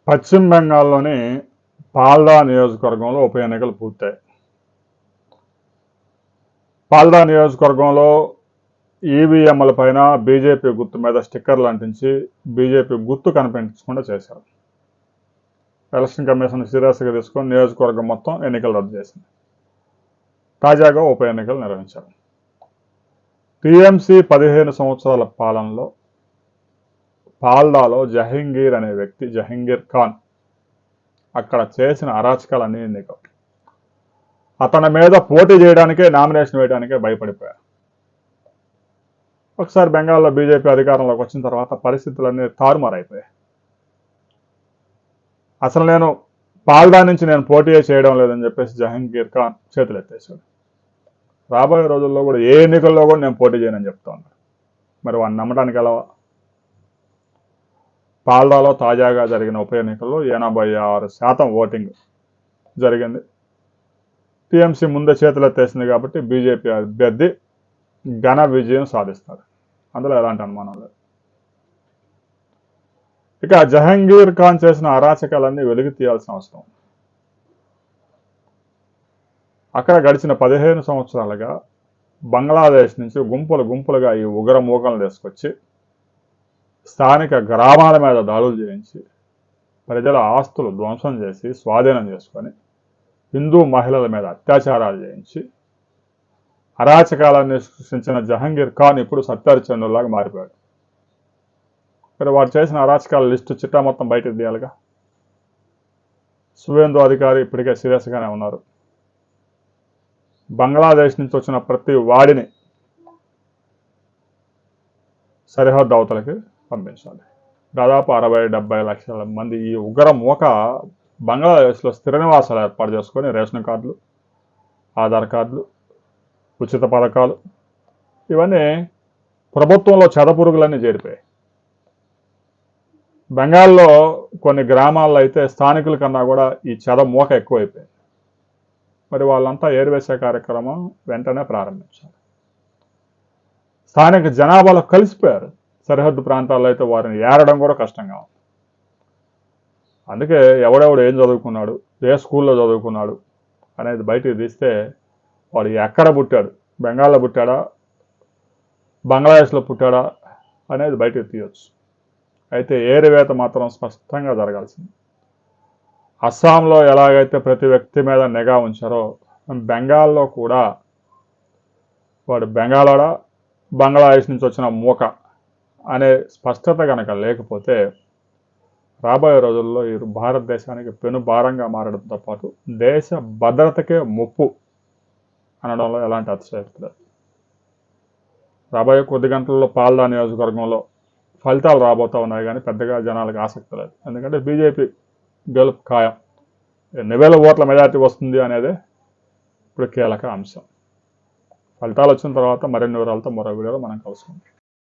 పశ్చిమ బెంగాల్లోని పాల్దా నియోజకవర్గంలో ఉప ఎన్నికలు పూర్తయి. పాల్దా నియోజకవర్గంలో ఈవీఎంల పైన బీజేపీ గుర్తు మీద స్టిక్కర్లు అంటించి బీజేపీ గుర్తు కనిపించకుండా చేశారు. ఎలక్షన్ కమిషన్ సీరియస్గా తీసుకొని నియోజకవర్గం మొత్తం ఎన్నికలు రద్దు చేసింది. తాజాగా ఉప ఎన్నికలు నిర్వహించారు. టీఎంసీ 15 సంవత్సరాల పాలనలో పాల్దాలో జహంగీర్ ఖాన్ అక్కడ చేసిన అరాచకాలన్నీ ఎన్నికలు. అతని మీద పోటీ చేయడానికే, నామినేషన్ వేయడానికే భయపడిపోయారు. ఒకసారి బెంగాల్లో బీజేపీ అధికారంలోకి వచ్చిన తర్వాత పరిస్థితులన్నీ తారుమారైపోయాయి. అసలు నేను పాల్దా నుంచి నేను పోటీ చేయడం లేదని చెప్పేసి జహంగీర్ ఖాన్ చేతులు ఎత్తేసాడు. రాబోయే రోజుల్లో కూడా ఏ ఎన్నికల్లో కూడా నేను పోటీ చేయనని చెప్తా ఉన్నాను. మరి వాడిని నమ్మడానికి ఎలా? పాల్దాలో తాజాగా జరిగిన ఉప ఎన్నికల్లో 86% ఓటింగ్ జరిగింది. టీఎంసీ ముందే చేతులు ఎత్తేసింది కాబట్టి బీజేపీ అభ్యర్థి ఘన విజయం సాధిస్తారు. అందులో ఎలాంటి అనుమానం లేదు. ఇక జహంగీర్ ఖాన్ చేసిన అరాచకాలన్నీ వెలికి తీయాల్సిన అవసరం. అక్కడ గడిచిన 15 సంవత్సరాలుగా బంగ్లాదేశ్ నుంచి గుంపులుగా ఈ ఉగ్ర మూకలను తీసుకొచ్చి స్థానిక గ్రామాల మీద దాడులు చేయించి ప్రజల ఆస్తులు ధ్వంసం చేసి స్వాధీనం చేసుకొని హిందూ మహిళల మీద అత్యాచారాలు చేయించి అరాచకాలన్నీ సృష్టించిన జహంగీర్ ఖాన్ ఇప్పుడు సత్యహరిచంద్రులాగా మారిపోయాడు. మరి వాడు చేసిన అరాచకాల లిస్టు చిట్టా మొత్తం బయటకు తీయాలిగా. సువేందు అధికారి ఇప్పటికే సీరియస్గానే ఉన్నారు. బంగ్లాదేశ్ నుంచి వచ్చిన ప్రతి వాడిని సరిహద్దు అవతలకి పంపించాలి. దాదాపు 60-70 లక్షల మంది ఈ ఉగ్ర మూక బంగ్లాదేశ్లో స్థిర నివాసాలు ఏర్పాటు చేసుకొని రేషన్ కార్డులు, ఆధార్ కార్డులు, ఉచిత పథకాలు ఇవన్నీ ప్రభుత్వంలో చెదపురుగులన్నీ చేరిపోయాయి. బెంగాల్లో కొన్ని గ్రామాల్లో అయితే స్థానికుల కన్నా కూడా ఈ చెద మూక ఎక్కువైపోయింది. మరి వాళ్ళంతా ఏరివేసే కార్యక్రమం వెంటనే ప్రారంభించారు. స్థానిక జనాభాలో కలిసిపోయారు. సరిహద్దు ప్రాంతాల్లో అయితే వారిని ఏరడం కూడా కష్టంగా ఉంది. అందుకే ఎవడెవడు ఏం చదువుకున్నాడు, ఏ స్కూల్లో చదువుకున్నాడు అనేది బయటికి తీస్తే వాడు ఎక్కడ పుట్టాడు, బెంగాల్లో పుట్టాడా, బంగ్లాదేశ్లో పుట్టాడా అనేది బయటికి తీయవచ్చు. అయితే ఏరివేత మాత్రం స్పష్టంగా జరగాల్సింది. అస్సాంలో ఎలాగైతే ప్రతి వ్యక్తి మీద నిఘా ఉంచారో బెంగాల్లో కూడా వాడు బెంగాలోడా, బంగ్లాదేశ్ నుంచి వచ్చిన మూక అనే స్పష్టత కనుక లేకపోతే రాబోయే రోజుల్లో ఈ భారతదేశానికి పెను భారంగా మారడంతో పాటు దేశ భద్రతకే ముప్పు అనడంలో ఎలాంటి అతిశయోక్తి లేదు. రాబోయే కొద్ది గంటల్లో పాల్దా నియోజకవర్గంలో ఫలితాలు రాబోతూ ఉన్నాయి, కానీ పెద్దగా జనాలకు ఆసక్తి లేదు. ఎందుకంటే బీజేపీ గెలుపు ఖాయం. 80,000 ఓట్ల మెజార్టీ వస్తుంది అనేదే ఇప్పుడు కీలక అంశం. ఫలితాలు వచ్చిన తర్వాత మరిన్ని వివరాలతో మరో వీడియోలో మనం కలుసుకుంటాం.